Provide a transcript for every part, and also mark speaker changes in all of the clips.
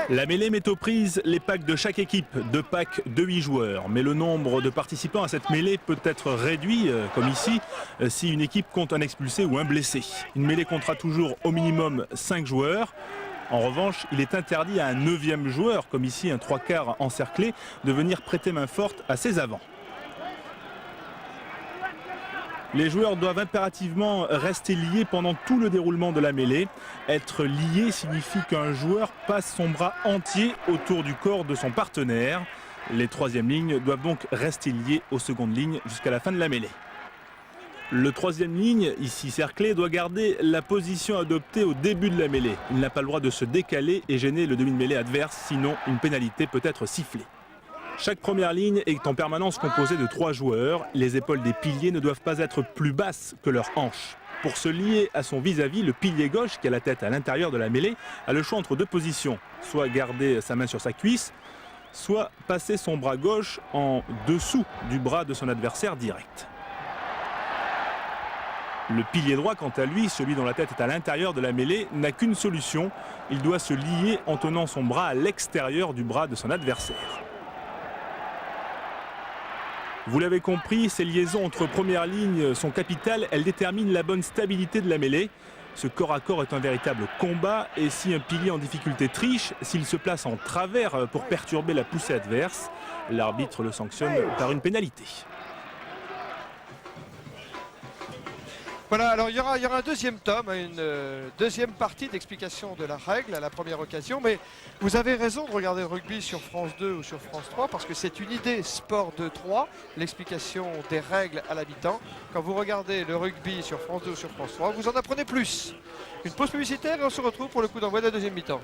Speaker 1: La mêlée met aux prises les packs de chaque équipe, 2 packs de 8 joueurs. Mais le nombre de participants à cette mêlée peut être réduit, comme ici, si une équipe compte un expulsé ou un blessé. Une mêlée comptera toujours au minimum 5 joueurs. En revanche, il est interdit à un 9e joueur, comme ici un 3/4 encerclé, de venir prêter main forte à ses avants. Les joueurs doivent impérativement rester liés pendant tout le déroulement de la mêlée. Être lié signifie qu'un joueur passe son bras entier autour du corps de son partenaire. Les 3e lignes doivent donc rester liées aux secondes lignes jusqu'à la fin de la mêlée. Le 3e ligne, ici cerclé, doit garder la position adoptée au début de la mêlée. Il n'a pas le droit de se décaler et gêner le demi-mêlée adverse, sinon une pénalité peut être sifflée. Chaque première ligne est en permanence composée de 3 joueurs. Les épaules des piliers ne doivent pas être plus basses que leurs hanches. Pour se lier à son vis-à-vis, le pilier gauche, qui a la tête à l'intérieur de la mêlée, a le choix entre 2 positions. Soit garder sa main sur sa cuisse, soit passer son bras gauche en dessous du bras de son adversaire direct. Le pilier droit, quant à lui, celui dont la tête est à l'intérieur de la mêlée, n'a qu'une solution. Il doit se lier en tenant son bras à l'extérieur du bras de son adversaire. Vous l'avez compris, ces liaisons entre premières lignes sont capitales. Elles déterminent la bonne stabilité de la mêlée. Ce corps à corps est un véritable combat. Et si un pilier en difficulté triche, s'il se place en travers pour perturber la poussée adverse, l'arbitre le sanctionne par une pénalité.
Speaker 2: Voilà, alors il y aura un 2e tome, une 2e partie d'explication de la règle à la première occasion, mais vous avez raison de regarder le rugby sur France 2 ou sur France 3 parce que c'est une idée Sport 2-3, l'explication des règles à la mi-temps. Quand vous regardez le rugby sur France 2 ou sur France 3, vous en apprenez plus. Une pause publicitaire et on se retrouve pour le coup d'envoi de la 2e mi-temps.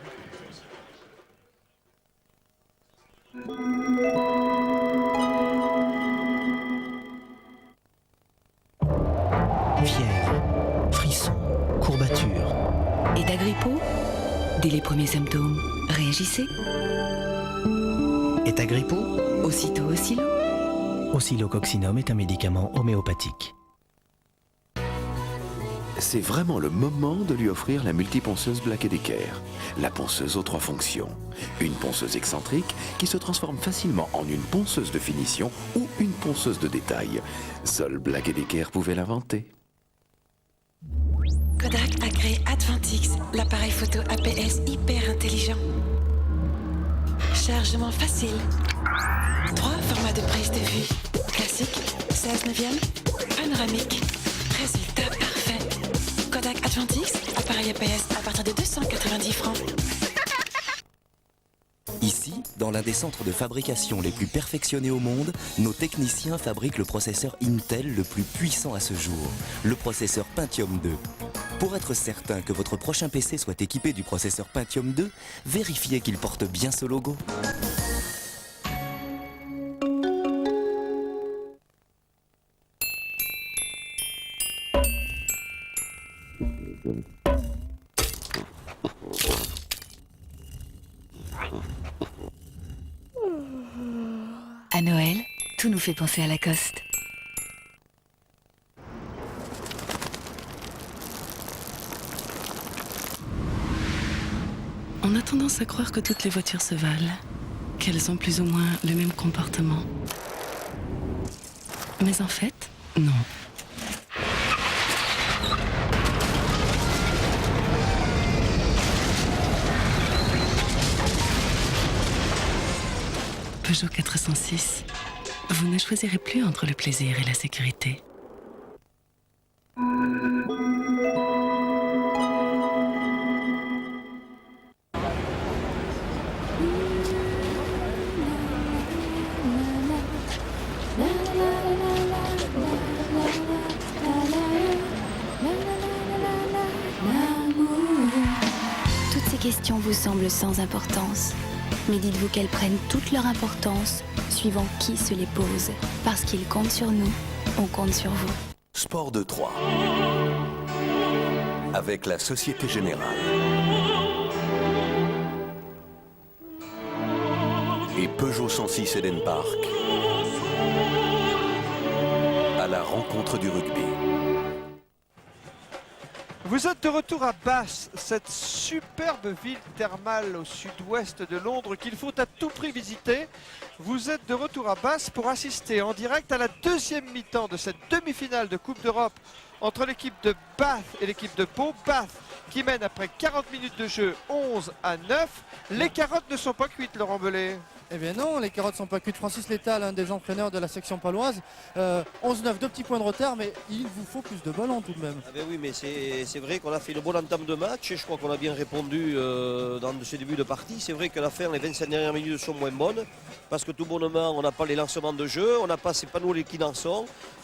Speaker 3: Fièvre, frisson, courbature.
Speaker 4: Et d'Agrippo, dès les premiers symptômes, réagissez.
Speaker 3: Et Agrippo,
Speaker 4: Aussitôt Oscillo.
Speaker 3: Oscillococcinum est un médicament homéopathique.
Speaker 5: C'est vraiment le moment de lui offrir la multiponceuse Black & Decker. La ponceuse aux 3 fonctions. Une ponceuse excentrique qui se transforme facilement en une ponceuse de finition ou une ponceuse de détail. Seul Black & Decker pouvait l'inventer.
Speaker 4: Kodak a créé Advantix, l'appareil photo APS hyper intelligent. Chargement facile. 3 formats de prise de vue. Classique, 16/9, panoramique. Résultat parfait. Kodak Advantix, appareil APS à partir de 290 francs.
Speaker 6: Ici, dans l'un des centres de fabrication les plus perfectionnés au monde, nos techniciens fabriquent le processeur Intel le plus puissant à ce jour, le processeur Pentium 2. Pour être certain que votre prochain PC soit équipé du processeur Pentium 2, vérifiez qu'il porte bien ce logo.
Speaker 4: À Noël, tout nous fait penser à Lacoste.
Speaker 7: On a tendance à croire que toutes les voitures se valent, qu'elles ont plus ou moins le même comportement. Mais en fait, non. Peugeot 406, vous ne choisirez plus entre le plaisir et la sécurité.
Speaker 8: Toutes ces questions vous semblent sans importance. Mais dites-vous qu'elles prennent toute leur importance suivant qui se les pose. Parce qu'ils comptent sur nous, on compte sur vous.
Speaker 5: Sport 2-3. Avec la Société Générale. Et Peugeot 106 Eden Park. À la rencontre du rugby.
Speaker 2: Vous êtes de retour à Bath, cette superbe ville thermale au sud-ouest de Londres qu'il faut à tout prix visiter. Vous êtes de retour à Bath pour assister en direct à la deuxième mi-temps de cette demi-finale de Coupe d'Europe entre l'équipe de Bath et l'équipe de Pau. Bath qui mène après 40 minutes de jeu 11-9. Les carottes ne sont pas cuites, Laurent Belay.
Speaker 9: Eh bien non, les carottes sont pas cuites. Francis Léta, l'un des entraîneurs de la section paloise, 11-9, 2 petits points de retard, mais il vous faut plus de ballons tout de même.
Speaker 10: Ah ben oui, mais c'est vrai qu'on a fait une bonne entame de match et je crois qu'on a bien répondu dans ce début de partie. C'est vrai que la fin, les 25 dernières minutes sont moins bonnes parce que tout bonnement, on n'a pas les lancements de jeu, on n'a pas ces panneaux qui dansent,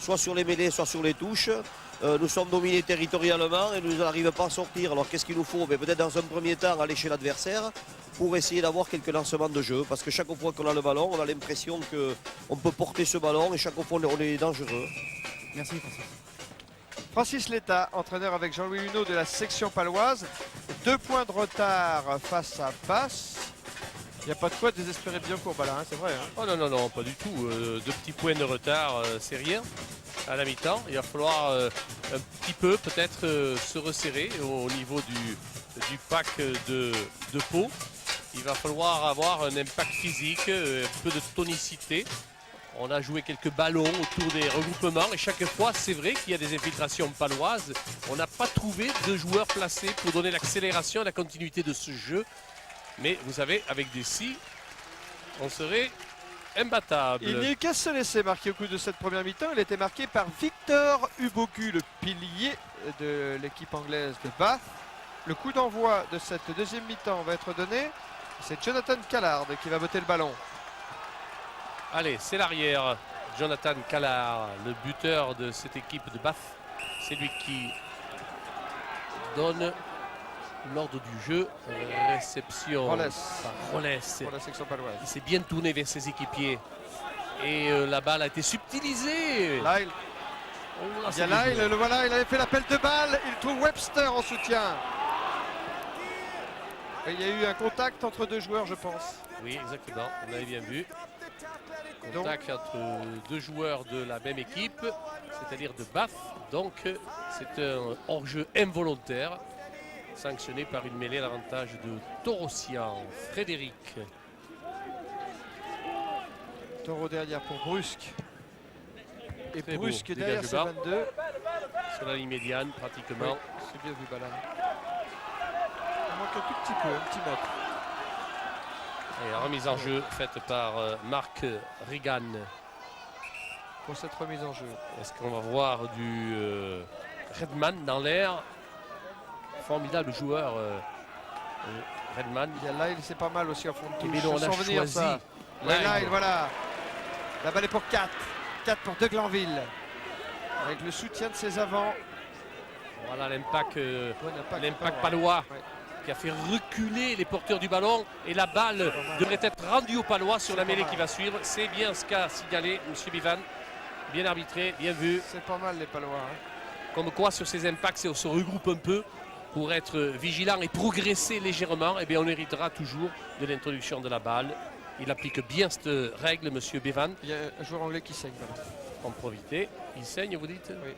Speaker 10: soit sur les mêlées, soit sur les touches. Nous sommes dominés territorialement et nous n'arrivons pas à sortir. Alors qu'est-ce qu'il nous faut? Peut-être dans un premier temps aller chez l'adversaire pour essayer d'avoir quelques lancements de jeu. Parce que chaque fois qu'on a le ballon, on a l'impression qu'on peut porter ce ballon et chaque fois on est dangereux.
Speaker 9: Merci Francis.
Speaker 2: Francis Léta, entraîneur avec Jean-Louis Huneau de la section paloise. 2 points de retard face à Bath. Il n'y a pas de quoi désespérer bien pour Bala, hein, c'est vrai. Hein.
Speaker 11: Oh non, pas du tout. 2 petits points de retard, c'est rien. À la mi-temps, il va falloir un petit peu peut-être se resserrer au niveau du pack de Pau. Il va falloir avoir un impact physique, un peu de tonicité. On a joué quelques ballons autour des regroupements et chaque fois, c'est vrai qu'il y a des infiltrations paloises. On n'a pas trouvé de joueurs placés pour donner l'accélération et la continuité de ce jeu. Mais vous savez, avec des si, on serait imbattable.
Speaker 2: Il n'y a eu qu'un seul essai marqué au cours de cette première mi-temps. Il a été marqué par Victor Ubogu, le pilier de l'équipe anglaise de Bath. Le coup d'envoi de cette deuxième mi-temps va être donné. C'est Jonathan Callard qui va botter le ballon.
Speaker 11: Allez, c'est l'arrière. Jonathan Callard, le buteur de cette équipe de Bath. C'est lui qui donne l'ordre du jeu. Réception par Rolles.
Speaker 2: Pour la section paloise.
Speaker 11: Il s'est bien tourné vers ses équipiers. Et la balle a été subtilisée.
Speaker 2: Lyle.
Speaker 11: Oh, là,
Speaker 2: Il y a Lyle, le voilà, il avait fait l'appel de balle. Il trouve Webster en soutien. Et il y a eu un contact entre 2 joueurs, je pense.
Speaker 11: Oui, exactement. On avait bien vu. Contact entre 2 joueurs de la même équipe, c'est-à-dire de Bath. Donc, c'est un hors-jeu involontaire, sanctionné par une mêlée à l'avantage de Torossian. Frédéric.
Speaker 2: Taureau derrière pour Brusque. Et
Speaker 11: Très
Speaker 2: Brusque
Speaker 11: beau,
Speaker 2: derrière, c'est 22.
Speaker 11: Sur la ligne médiane, pratiquement.
Speaker 2: Oui, c'est bien vu, Bala. Il manque un tout petit peu, un petit mètre.
Speaker 11: Et remise en jeu faite par Marc Regan.
Speaker 2: Pour cette remise en jeu.
Speaker 11: Est-ce qu'on va voir du Redman dans l'air? Formidable joueur, Redman.
Speaker 2: Il y a Lyle, c'est pas mal aussi en fond de touche.
Speaker 11: Mais on a
Speaker 2: venir
Speaker 11: choisi
Speaker 2: ça. Lyle, voilà. La balle est pour 4. 4 pour De Glanville. Avec le soutien de ses avants.
Speaker 11: Voilà l'impact
Speaker 2: l'impact
Speaker 11: palois.
Speaker 2: Ouais.
Speaker 11: Qui a fait reculer les porteurs du ballon et la balle devrait être rendue au Palois sur la mêlée qui va suivre. C'est bien ce qu'a signalé M. Bivan. Bien arbitré, bien vu.
Speaker 2: C'est pas mal les Palois. Hein.
Speaker 11: Comme quoi sur ces impacts, on se regroupe un peu pour être vigilant et progresser légèrement. Et bien on héritera toujours de l'introduction de la balle. Il applique bien cette règle, M. Bivan.
Speaker 2: Il y a un joueur anglais qui saigne. Voilà.
Speaker 11: En probité. Il saigne, vous dites?
Speaker 2: Oui.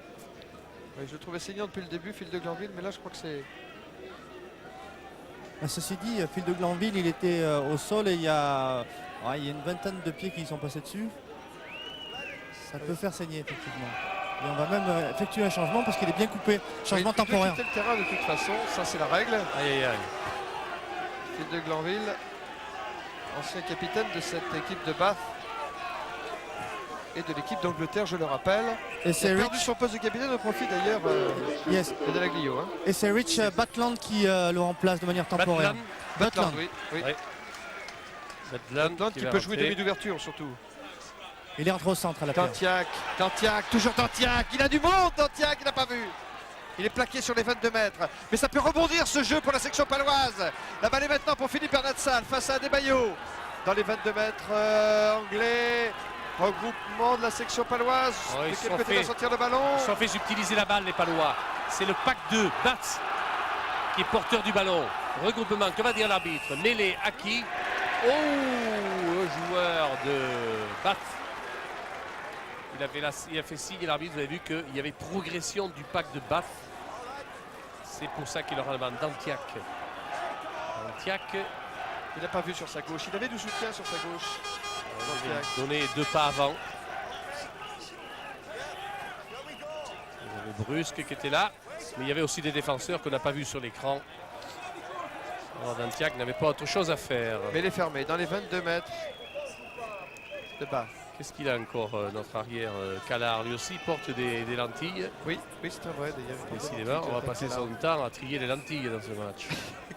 Speaker 2: Oui, je le trouvais saignant depuis le début, Phil de Glanville, mais là je crois que c'est...
Speaker 9: Ceci dit, Phil de Glanville, il était au sol et il y a une vingtaine de pieds qui sont passés dessus. Ça peut faire saigner effectivement. Et on va même effectuer un changement parce qu'il est bien coupé. Changement temporaire.
Speaker 2: Il peut quitter le terrain de toute façon, ça c'est la règle.
Speaker 11: Aïe aïe aïe.
Speaker 2: Phil de Glanville, ancien capitaine de cette équipe de Bath et de l'équipe d'Angleterre, je le rappelle.
Speaker 9: Et c'est
Speaker 2: il a perdu son poste de capitaine au profit d'ailleurs de Delaglio. Hein.
Speaker 9: Et c'est Rich Batland qui le remplace de manière temporaire.
Speaker 2: Batland, oui.
Speaker 11: Batland
Speaker 2: qui peut jouer demi d'ouverture surtout.
Speaker 9: Il est rentré au centre à la perte.
Speaker 2: Dantiac, toujours Dantiac. Il a du monde, Dantiac, il n'a pas vu. Il est plaqué sur les 22 mètres. Mais ça peut rebondir ce jeu pour la section paloise. La balle est maintenant pour Philippe Bernatsal face à Adebayo. Dans les 22 mètres anglais. Regroupement de la section paloise.
Speaker 11: Ils
Speaker 2: de quel côté va sortir le ballon?
Speaker 11: Ils sont fait subtiliser la balle, les Palois. C'est le pack 2, Bath, qui est porteur du ballon. Regroupement, que va dire l'arbitre? Mêlée à qui? Oh, le joueur de Bath. Il a fait signe à l'arbitre, vous avez vu qu'il y avait progression du pack de Bath. C'est pour ça qu'il aura demande d'Antiac. Antiac.
Speaker 2: Il n'a pas vu sur sa gauche. Il avait du soutien sur sa gauche.
Speaker 11: Il avait donné 2 pas avant. Il y avait Brusque qui était là. Mais il y avait aussi des défenseurs qu'on n'a pas vus sur l'écran. Alors Dantiac n'avait pas autre chose à faire.
Speaker 2: Mais il est fermé dans les 22 mètres de bas.
Speaker 11: Qu'est-ce qu'il a encore, notre arrière Calard? Lui aussi porte des lentilles.
Speaker 2: Oui, c'est vrai d'ailleurs.
Speaker 11: Décidément, on va passer son temps à trier les lentilles dans ce match.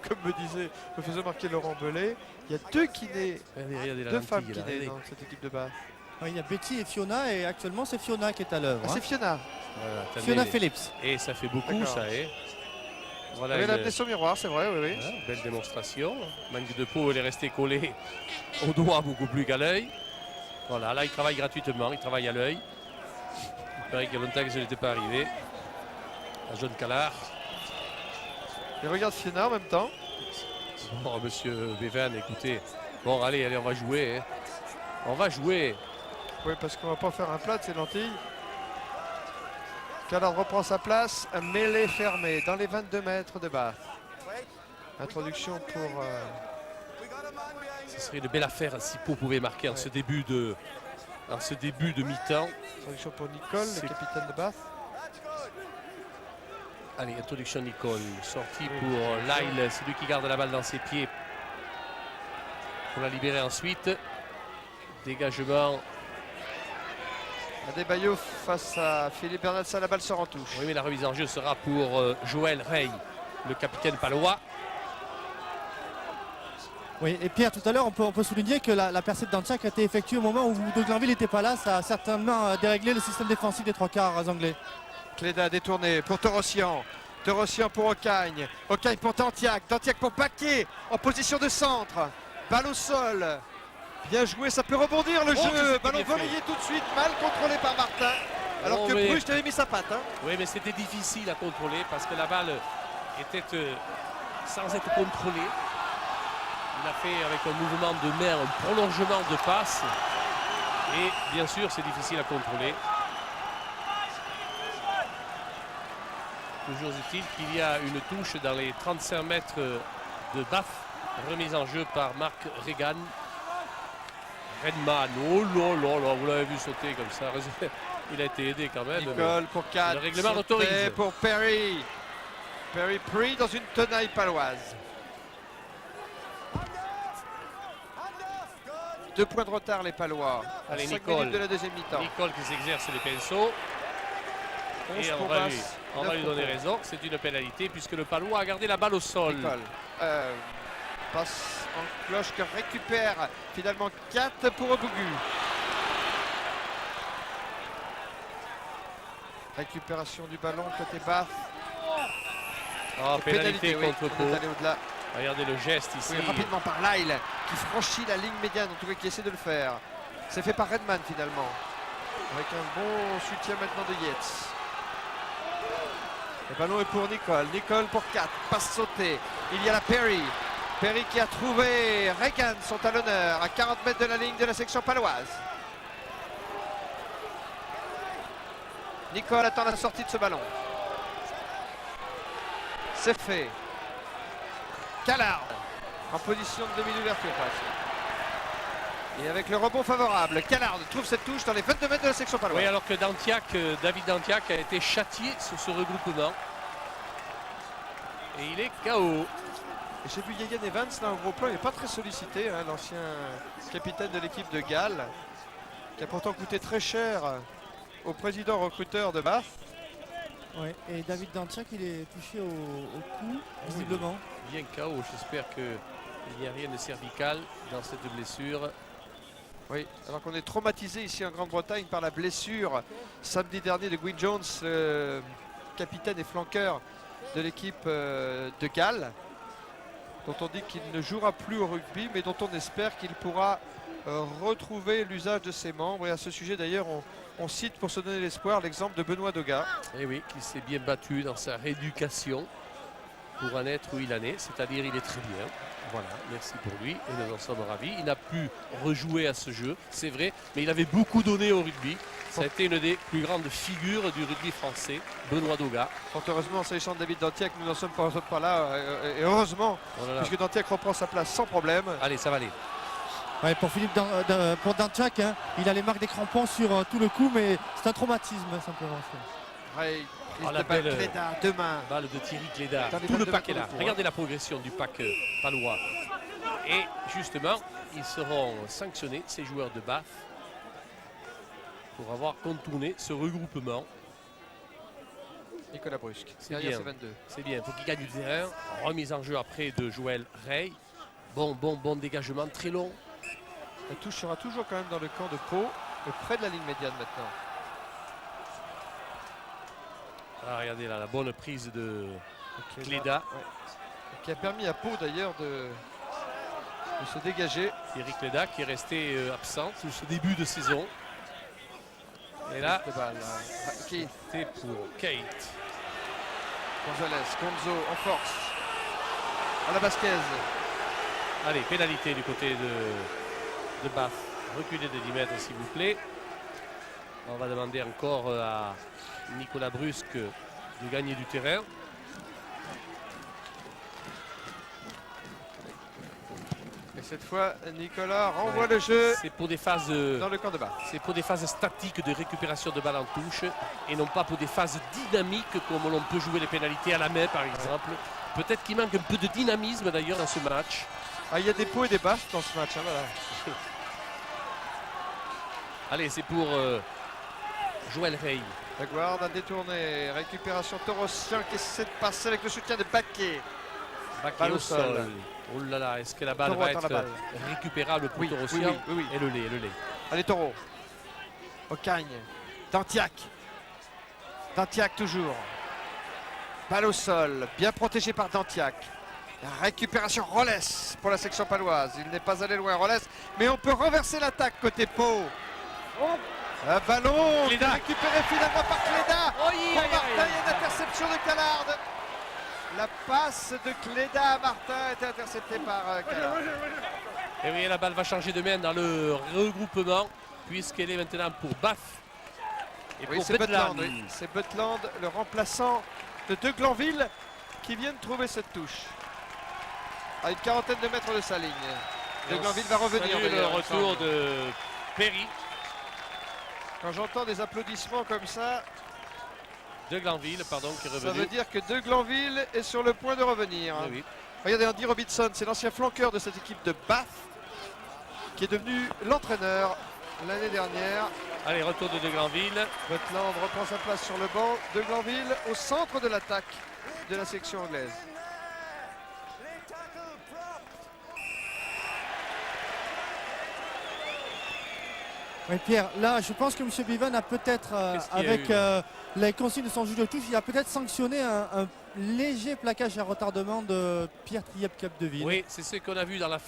Speaker 2: Comme me faisait marquer Laurent Belay, il y a 2 kinés,
Speaker 11: regardez
Speaker 2: 2 femmes kinés dans cette équipe de bas.
Speaker 9: Oui, il y a Betty et Fiona, et actuellement c'est Fiona qui est à l'œuvre.
Speaker 2: C'est Fiona.
Speaker 11: Voilà,
Speaker 9: Fiona Phillips.
Speaker 11: Et ça fait beaucoup, ça est.
Speaker 2: Voilà, il a amené son miroir, c'est vrai, oui.
Speaker 11: Voilà, belle démonstration. Manque de peau, elle est restée collée au doigt beaucoup plus qu'à l'œil. Voilà, là il travaille gratuitement, il travaille à l'œil. Il paraît qu'il y a longtemps que ça n'était pas arrivé. À John Calard.
Speaker 2: Il regarde Fiona en même temps.
Speaker 11: Bon, monsieur Bévan, écoutez. Bon, allez, on va jouer. Hein. On va jouer.
Speaker 2: Oui, parce qu'on va pas faire un plat de ces lentilles. Calard reprend sa place, un mêlée fermé dans les 22 mètres de bas. Introduction pour...
Speaker 11: Ce serait une belle affaire si Pau pouvait marquer en ce début de mi-temps.
Speaker 2: Introduction pour Nicole, le capitaine de Bath.
Speaker 11: Allez, introduction Nicole. Sortie pour Lyle, c'est lui qui garde la balle dans ses pieds. Pour la libérer ensuite. Dégagement.
Speaker 2: Adebayo face à Philippe Bernatza, la balle sort en touche.
Speaker 11: Oui, mais la remise en jeu sera pour Joël Rey, le capitaine palois.
Speaker 9: Oui, et Pierre, tout à l'heure, on peut souligner que la percée de Dantiac a été effectuée au moment où De Glanville n'était pas là. Ça a certainement déréglé le système défensif des 3/4 anglais.
Speaker 2: Cléda détourné pour Torossian. Torossian pour Ocagne. Ocagne pour Dantiac. Dantiac pour Paquet en position de centre. Balle au sol. Bien joué, ça peut rebondir le jeu. Ballon relayé tout de suite, mal contrôlé par Martin. Alors que Bruges avait mis sa patte. Hein.
Speaker 11: Oui, mais c'était difficile à contrôler parce que la balle était sans être contrôlée. Il a fait avec un mouvement de main, un prolongement de passe. Et bien sûr, c'est difficile à contrôler. Toujours est-il qu'il y a une touche dans les 35 mètres de Bath, remise en jeu par Marc Regan. Redman, oh là là là, vous l'avez vu sauter comme ça. Il a été aidé quand même.
Speaker 2: Nicole pour 4.
Speaker 11: Le règlement l'autorise.
Speaker 2: Pour Perry. Perry pris dans une tenaille paloise. 2 points de retard les Palois.
Speaker 11: Allez,
Speaker 2: 5
Speaker 11: Nicole.
Speaker 2: minutes de la deuxième mi-temps.
Speaker 11: Nicole qui s'exerce les pinceaux. Et on va lui donner raison. C'est une pénalité puisque le Palois a gardé la balle au sol.
Speaker 2: Nicole. Passe en cloche que récupère finalement 4 pour Obugu. Récupération du ballon côté Bath.
Speaker 11: Oh, pénalité contre Pau.
Speaker 2: Au-delà.
Speaker 11: Regardez le geste ici.
Speaker 2: Oui, rapidement par Lyle qui franchit la ligne médiane, en tout cas qui essaie de le faire. C'est fait par Redman finalement. Avec un bon soutien maintenant de Yates. Le ballon est pour Nicole. Nicole pour 4. Passe sautée. Il y a la Perry. Perry qui a trouvé Regan, son talonneur, à 40 mètres de la ligne de la section paloise. Nicole attend la sortie de ce ballon. C'est fait. Calard en position de demi-ouverture presque. Et avec le rebond favorable, Calard trouve cette touche dans les 22 mètres de la section paloise.
Speaker 11: Oui, alors que David Dantiac a été châtié sur ce regroupement. Et il est KO.
Speaker 2: J'ai vu Yagan Evans là en gros plan, il n'est pas très sollicité, hein, l'ancien capitaine de l'équipe de Galles, qui a pourtant coûté très cher au président recruteur de Bath.
Speaker 9: Ouais, et David Dantiac, il est touché au cou, visiblement.
Speaker 11: Bien KO, j'espère qu'il n'y a rien de cervical dans cette blessure.
Speaker 2: Oui, alors qu'on est traumatisé ici en Grande-Bretagne par la blessure samedi dernier de Gwyn Jones, capitaine et flanqueur de l'équipe de Galles, dont on dit qu'il ne jouera plus au rugby, mais dont on espère qu'il pourra retrouver l'usage de ses membres. Et à ce sujet d'ailleurs, on cite pour se donner l'espoir l'exemple de Benoît Doga.
Speaker 11: Et oui, qui s'est bien battu dans sa rééducation. pour en être où il en est, c'est-à-dire il est très bien. Voilà, merci pour lui et nous en sommes ravis. Il n'a pu rejouer à ce jeu, c'est vrai, mais il avait beaucoup donné au rugby. Ça a été une des plus grandes figures du rugby français, Benoît Dauga.
Speaker 2: Fort heureusement, s'agissant de David Dantiac, nous n'en sommes pas là, et heureusement, puisque Dantiac reprend sa place sans problème.
Speaker 11: Allez, ça va aller.
Speaker 9: Ouais, pour pour Dantiac, hein, il a les marques des crampons sur tout le coup, mais c'est un traumatisme simplement.
Speaker 2: Ouais,
Speaker 11: la belle
Speaker 2: Cléda, deux mains.
Speaker 11: Balle de Thierry Cléda.
Speaker 2: Dans les
Speaker 11: Tout
Speaker 2: balles
Speaker 11: le
Speaker 2: de
Speaker 11: pack est
Speaker 2: Macron
Speaker 11: là.
Speaker 2: de Tours,
Speaker 11: Regardez la progression du pack palois. Et justement, ils seront sanctionnés, ces joueurs de Bath, pour avoir contourné ce regroupement.
Speaker 2: Nicolas Brusque,
Speaker 11: C'est
Speaker 2: derrière
Speaker 11: bien.
Speaker 2: ces 22.
Speaker 11: C'est bien, pour qu'il gagne du terrain. Remise en jeu après de Joël Rey. Bon dégagement, très long.
Speaker 2: La touche sera toujours quand même dans le camp de Pau, près de la ligne médiane maintenant.
Speaker 11: Ah, regardez là, la bonne prise de Cléda.
Speaker 2: Ouais. Qui a permis à Pau d'ailleurs de se dégager.
Speaker 11: Thierry Cléda qui est resté absent sous ce début de saison. Et là, c'était pour Kate.
Speaker 2: Gonzalez, Gonzo en force. À la Vasquez.
Speaker 11: Allez, pénalité du côté de Bath. Reculez de 10 mètres s'il vous plaît. On va demander encore à Nicolas Brusque de gagner du terrain.
Speaker 2: Et cette fois, Nicolas renvoie le jeu.
Speaker 11: C'est pour des phases
Speaker 2: dans le camp de Bath.
Speaker 11: C'est pour des phases statiques de récupération de balle en touche et non pas pour des phases dynamiques comme l'on peut jouer les pénalités à la main par exemple. Peut-être qu'il manque un peu de dynamisme d'ailleurs dans ce match.
Speaker 2: Ah, il y a des pots et des baffes dans ce match. Hein, voilà.
Speaker 11: Allez, c'est pour Joël Rey.
Speaker 2: La Guarde a détourné. Récupération Torossien qui essaie de passer avec le soutien de Baquet.
Speaker 11: Baquet au sol. Oh là là, est-ce que la balle va être récupérable pour Torossien?
Speaker 2: Oui.
Speaker 11: Et le lait.
Speaker 2: Allez, Taureau. Ocagne. Dantiac. Dantiac toujours. Balle au sol. Bien protégé par Dantiac. La récupération Rolles pour la section paloise. Il n'est pas allé loin, Rolles. Mais on peut renverser l'attaque côté Pau. Un ballon récupéré finalement par Cléda. Pour Martin, il y a une interception de Callard. La passe de Cléda à Martin est interceptée par Callard.
Speaker 11: Et oui, la balle va changer de main dans le regroupement puisqu'elle est maintenant pour Bath. Et
Speaker 2: Oui,
Speaker 11: pour
Speaker 2: c'est
Speaker 11: Butland.
Speaker 2: Butland. C'est Butland, le remplaçant de De Glanville, qui vient de trouver cette touche. À une quarantaine de mètres de sa ligne. De Glanville va revenir.
Speaker 11: Salut le retour de Perry.
Speaker 2: Quand j'entends des applaudissements comme ça,
Speaker 11: De Glanville, pardon, qui est revenu.
Speaker 2: ça veut dire que De Glanville est sur le point de revenir.
Speaker 11: Oui.
Speaker 2: Regardez Andy Robinson, c'est l'ancien flanqueur de cette équipe de Bath, qui est devenu l'entraîneur l'année dernière.
Speaker 11: Allez, retour de Glanville.
Speaker 2: Butland reprend sa place sur le banc. De Glanville au centre de l'attaque de la section anglaise.
Speaker 9: Oui, Pierre, là je pense que M. Bivan a peut-être, avec les consignes de son juge de touche, il a peut-être sanctionné un léger plaquage à retardement de Pierre Triep-Capdeville.
Speaker 11: Oui, c'est ce qu'on a vu dans la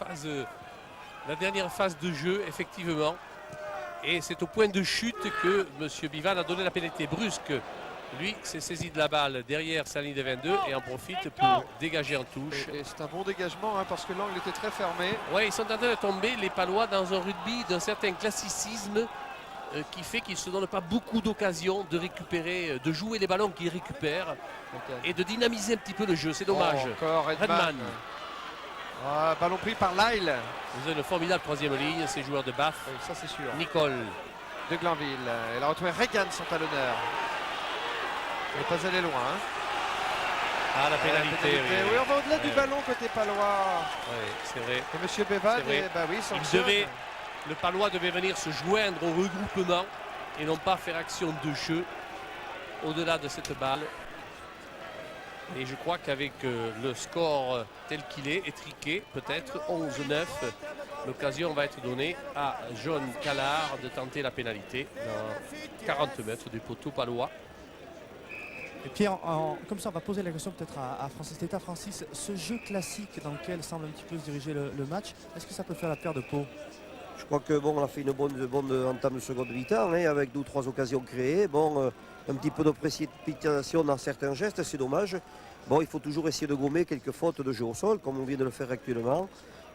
Speaker 11: dernière phase de jeu, effectivement. Et c'est au point de chute que M. Bivan a donné la pénalité brusque. Lui s'est saisi de la balle derrière sa ligne de 22 et en profite pour dégager en touche.
Speaker 2: Et c'est un bon dégagement hein, parce que l'angle était très fermé.
Speaker 11: Oui, ils sont en train de tomber, les Palois, dans un rugby d'un certain classicisme qui fait qu'ils ne se donnent pas beaucoup d'occasions de récupérer, de jouer les ballons qu'ils récupèrent et de dynamiser un petit peu le jeu. C'est dommage.
Speaker 2: Encore Redman. Ah, ballon pris par Lyle.
Speaker 11: Ils ont une formidable troisième ligne, ces joueurs de Bath.
Speaker 2: Oui, ça c'est sûr.
Speaker 11: Nicole.
Speaker 2: De Glanville. Elle a retrouvé Reagan, son talonneur. Elle n'est pas allé loin. Hein.
Speaker 11: Ah, la pénalité.
Speaker 2: Oui, on va au-delà du ballon côté palois.
Speaker 11: Oui, c'est vrai.
Speaker 2: Et M. Béval,
Speaker 11: le Palois devait venir se joindre au regroupement et non pas faire action de jeu au-delà de cette balle. Et je crois qu'avec le score tel qu'il est, étriqué, peut-être 11-9, l'occasion va être donnée à John Callard de tenter la pénalité dans 40 mètres du poteau palois.
Speaker 9: Et Pierre, comme ça on va poser la question peut-être à Francis Teta. Francis, ce jeu classique dans lequel semble un petit peu se diriger le match, est-ce que ça peut faire la paire de Pau?
Speaker 10: Je crois que on a fait une bonne entame de seconde mi-temps hein, avec 2 ou 3 occasions créées. Un petit peu de précipitation dans certains gestes, c'est dommage. Bon, il faut toujours essayer de gommer quelques fautes de jeu au sol, comme on vient de le faire actuellement.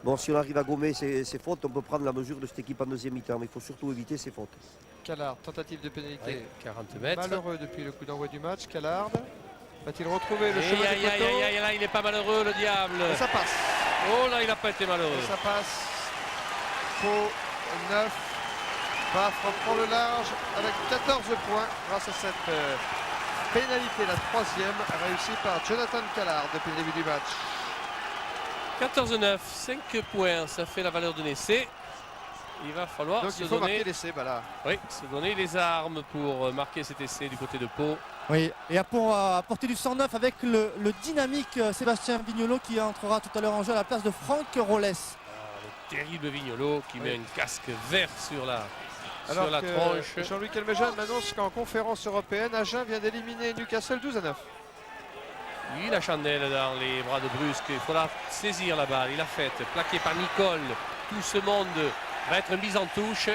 Speaker 10: Bon, si on arrive à gommer ces fautes, on peut prendre la mesure de cette équipe en deuxième mi-temps, mais il faut surtout éviter ces fautes.
Speaker 2: Callard, tentative de pénalité.
Speaker 11: Oui, 40 mètres.
Speaker 2: Malheureux depuis le coup d'envoi du match. Callard va-t-il retrouver le chemin des
Speaker 11: Aïe,
Speaker 2: poteaux?
Speaker 11: là, il n'est pas malheureux, le diable.
Speaker 2: Et ça passe.
Speaker 11: Oh là, il n'a pas été malheureux.
Speaker 2: Et ça passe. Pau 9. Bath reprend le large avec 14 points grâce à cette pénalité, la troisième, réussie par Jonathan Callard depuis le début du match.
Speaker 11: 14-9, 5 points, ça fait la valeur d'un essai. Il va falloir
Speaker 2: Donc
Speaker 11: se
Speaker 2: il faut
Speaker 11: donner,
Speaker 2: marquer l'essai, là.
Speaker 11: oui, se donner les armes pour marquer cet essai du côté de Pau.
Speaker 9: Oui, et pour apporter du 109 avec le dynamique Sébastien Vignolo qui entrera tout à l'heure en jeu à la place de Franck Rolles.
Speaker 11: Le terrible Vignolo qui met un casque vert sur la
Speaker 2: Alors
Speaker 11: sur la
Speaker 2: que
Speaker 11: tronche.
Speaker 2: Jean-Louis Kelmejean m'annonce qu'en conférence européenne, Agen vient d'éliminer Newcastle 12-9.
Speaker 11: Oui, la chandelle dans les bras de Brusque. Il faudra saisir la balle. Il a fait, plaqué par Nicole. Tout ce monde va être mis en touche,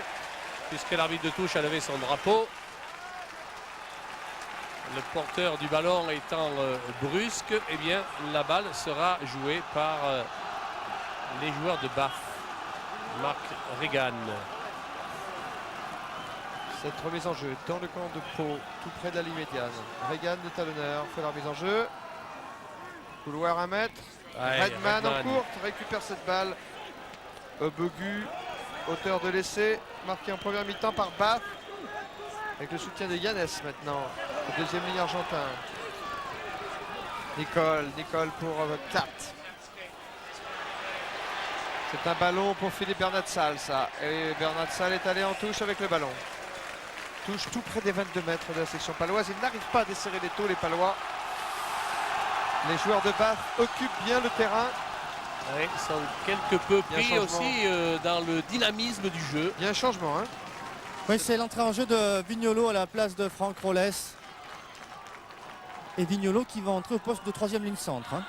Speaker 11: puisque l'arbitre de touche a levé son drapeau. Le porteur du ballon étant Brusque, eh bien, la balle sera jouée par les joueurs de Bath. Marc Regan.
Speaker 2: Cette remise en jeu dans le camp de Pau, tout près de la ligne médiane. Regan, le talonneur, fait la remise en jeu. Couloir 1 mètre.
Speaker 11: Ouais,
Speaker 2: Redman en
Speaker 11: Redman.
Speaker 2: courte, récupère cette balle. Bogu, auteur de l'essai, marqué en première mi-temps par Bath. Avec le soutien de Yannès maintenant, au deuxième ligne argentin. Nicole pour 4. C'est un ballon pour Philippe Bernatsal, ça. Et Bernatsal est allé en touche avec le ballon. Touche tout près des 22 mètres de la section paloise. Il n'arrive pas à desserrer les taux, les Palois. Les joueurs de Bath occupent bien le terrain.
Speaker 11: Oui, ils sont quelque peu
Speaker 2: Il y a un
Speaker 11: pris
Speaker 2: changement.
Speaker 11: aussi dans le dynamisme du jeu.
Speaker 2: Il y a un changement, hein.
Speaker 9: Oui, c'est l'entrée en jeu de Vignolo à la place de Franck Rolles. Et Vignolo qui va entrer au poste de troisième ligne centre. Hein.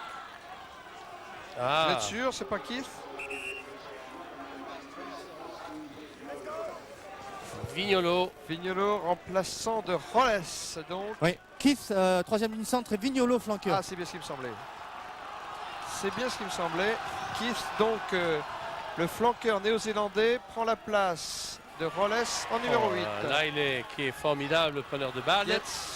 Speaker 2: Vous êtes sûr, c'est pas Keith? Vignolo remplaçant de Rolles, donc.
Speaker 9: Oui, Keith, troisième ligne centre et Vignolo flanqueur.
Speaker 2: Ah, c'est bien ce qui me semblait. C'est bien ce qui me semblait. Keith, donc, le flanqueur néo-zélandais, prend la place de Rolles en numéro 8.
Speaker 11: Là, qui est formidable, le preneur de balle.
Speaker 2: Yates.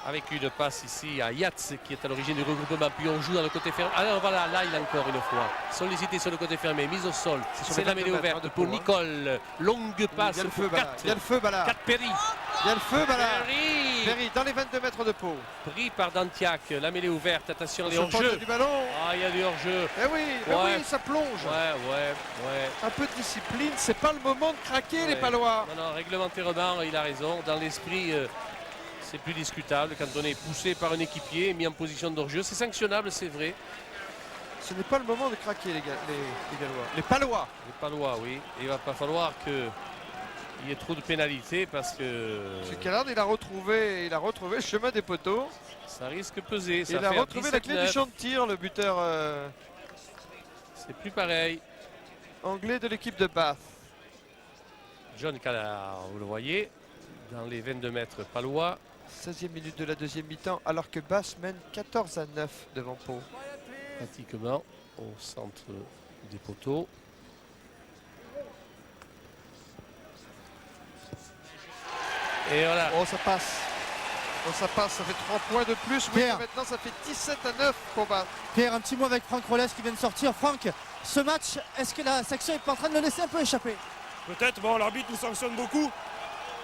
Speaker 11: Avec une passe ici à Yats qui est à l'origine du regroupement. Puis on joue dans le côté fermé. Alors voilà, là il a encore une fois sollicité sur le côté fermé, mise au sol. C'est la mêlée ouverte
Speaker 2: de
Speaker 11: pour
Speaker 2: Pau,
Speaker 11: Nicole. Longue passe
Speaker 2: Il y a le feu,
Speaker 11: pour
Speaker 2: Ballard.
Speaker 11: 4.
Speaker 2: Il y a le feu, Ballard.
Speaker 11: 4 Perry.
Speaker 2: Il y a le feu, Ballard.
Speaker 11: Perry.
Speaker 2: Perry dans les 22 mètres de Pau.
Speaker 11: Pris par Dantiac. La mêlée ouverte. Attention, les
Speaker 2: Sur le
Speaker 11: hors-jeu.
Speaker 2: du ballon.
Speaker 11: Ah, il y a du hors-jeu.
Speaker 2: Eh oui, eh
Speaker 11: Ouais.
Speaker 2: oui, ça plonge.
Speaker 11: Ouais.
Speaker 2: Un peu de discipline, c'est pas le moment de craquer, les
Speaker 11: Ouais.
Speaker 2: Palois.
Speaker 11: Non, réglementairement, il a raison. Dans l'esprit, c'est plus discutable quand on est poussé par un équipier, mis en position d'hors-jeu. C'est sanctionnable, c'est vrai.
Speaker 2: Ce n'est pas le moment de craquer, les Gallois. Les Palois.
Speaker 11: Les Palois, oui. Et il va pas falloir qu'il y ait trop de pénalités parce que
Speaker 2: M. Callard, il a retrouvé le chemin des poteaux.
Speaker 11: ça risque de peser. Ça
Speaker 2: Il a
Speaker 11: fait
Speaker 2: retrouvé la clé du
Speaker 11: 17-9.
Speaker 2: champ de tir, le buteur
Speaker 11: C'est plus pareil.
Speaker 2: anglais de l'équipe de Bath.
Speaker 11: John Callard, vous le voyez, dans les 22 mètres palois.
Speaker 2: 16e minute de la deuxième mi-temps, alors que Bath mène 14-9 devant Pau.
Speaker 11: Pratiquement au centre des poteaux. Et voilà.
Speaker 2: Oh, ça passe. Oh, ça passe, ça fait 3 points de plus. Oui,
Speaker 9: Pierre.
Speaker 2: maintenant ça fait 17-9 pour Bath.
Speaker 9: Pierre, un petit mot avec Franck Rolles qui vient de sortir. Franck, ce match, est-ce que la section est pas en train de le laisser un peu échapper?
Speaker 12: Peut-être, bon, l'arbitre nous sanctionne beaucoup.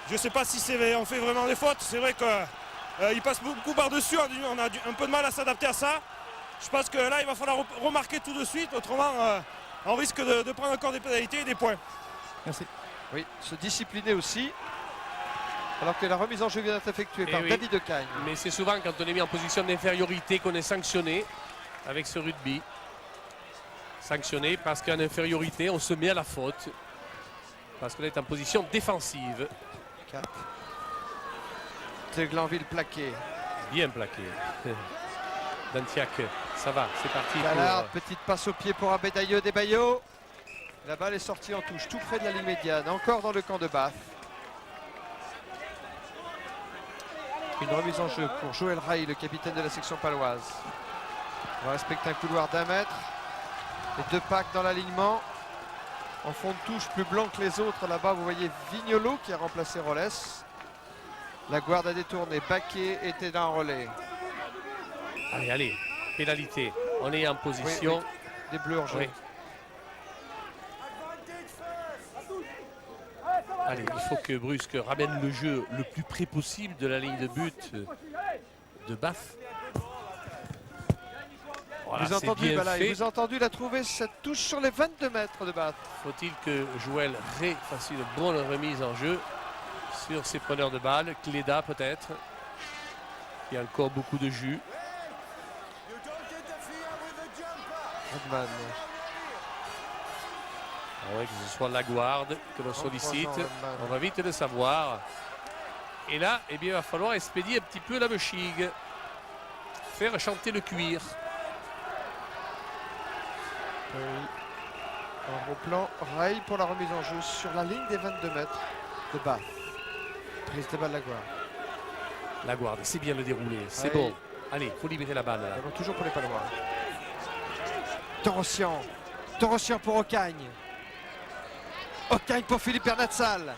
Speaker 12: Je ne sais pas si on fait vraiment des fautes. C'est vrai qu'il passe beaucoup par-dessus. On a un peu de mal à s'adapter à ça. Je pense que là, il va falloir remarquer tout de suite. Autrement, on risque de prendre encore des pénalités et des points.
Speaker 9: Merci.
Speaker 2: Oui, se discipliner aussi. Alors que la remise en jeu vient d'être effectuée
Speaker 11: Eh
Speaker 2: par
Speaker 11: oui.
Speaker 2: David Decagne.
Speaker 11: Mais c'est souvent quand on est mis en position d'infériorité qu'on est sanctionné avec ce rugby. Sanctionné parce qu'en infériorité, on se met à la faute. Parce qu'on est en position défensive.
Speaker 2: 4. De Glanville plaqué.
Speaker 11: Bien plaqué. Dantiac, ça va, c'est parti.
Speaker 2: Callard, petite passe au pied pour Abedayeux Desbaillot. La balle est sortie en touche, tout près de la ligne médiane, encore dans le camp de Bath. Une remise en jeu pour Joël Ray, le capitaine de la section paloise. On va respecter un couloir d'1 mètre. Les 2 packs dans l'alignement. En fond de touche, plus blanc que les autres. Là-bas, vous voyez Vignolo qui a remplacé Rolles. La Guarde a détourné. Baquet était dans le relais.
Speaker 11: Allez, allez, pénalité. On est en position.
Speaker 2: Oui, oui. Des bleus en jeu.
Speaker 11: Oui. Allez, il faut que Brusque ramène le jeu le plus près possible de la ligne de but de Bath. Voilà,
Speaker 2: vous avez entendu,
Speaker 11: bien
Speaker 2: voilà,
Speaker 11: fait.
Speaker 2: vous avez entendu, il a trouvé cette touche sur les 22 mètres de Bath.
Speaker 11: Faut-il que Joël Ray fasse une bonne remise en jeu sur ses preneurs de balles. Cléda peut-être. Il y a encore beaucoup de jus.
Speaker 2: Redman.
Speaker 11: Ah ouais, que ce soit la Guarde que l'on sollicite, on va vite le savoir. Et là, eh bien, il va falloir expédier un petit peu la mechigue. Faire chanter le cuir.
Speaker 2: En gros plan, Ray pour la remise en jeu sur la ligne des 22 mètres de Bath. Prise de balle de la Guarde.
Speaker 11: La Guarde, c'est bien le déroulé, c'est
Speaker 2: Ray.
Speaker 11: bon. Allez, il faut libérer la balle là.
Speaker 2: Toujours pour les Palois. Torossian. Torossian pour Ocagne. Ocagne pour Philippe Bernatsal.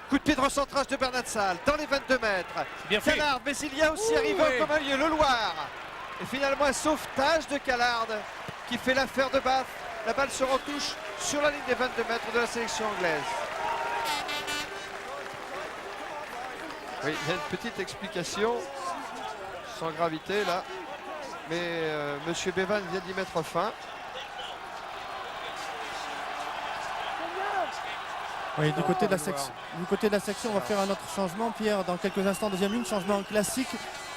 Speaker 2: Coup de pied de recentrage de Bernatsal dans les 22 mètres.
Speaker 11: Bien fait.
Speaker 2: Callard, mais il y a aussi arrivé
Speaker 11: Oui.
Speaker 2: comme un lieu, le Loir. Et finalement un sauvetage de Callard qui fait l'affaire de Bath. La balle se retouche sur la ligne des 22 mètres de la sélection anglaise. Oui, il y a une petite explication sans gravité là. Mais Monsieur Bevan vient d'y mettre fin.
Speaker 9: Oui, du côté de la section, on va faire un autre changement. Pierre, dans quelques instants, deuxième ligne, changement classique.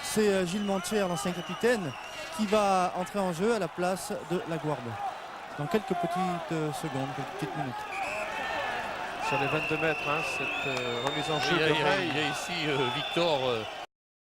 Speaker 9: C'est Gilles Montier, l'ancien capitaine, qui va entrer en jeu à la place de la Guarde. Dans quelques petites secondes, quelques petites minutes.
Speaker 2: Sur les 22 mètres, hein, cette remise en jeu de Ray.
Speaker 11: Il y a ici Victor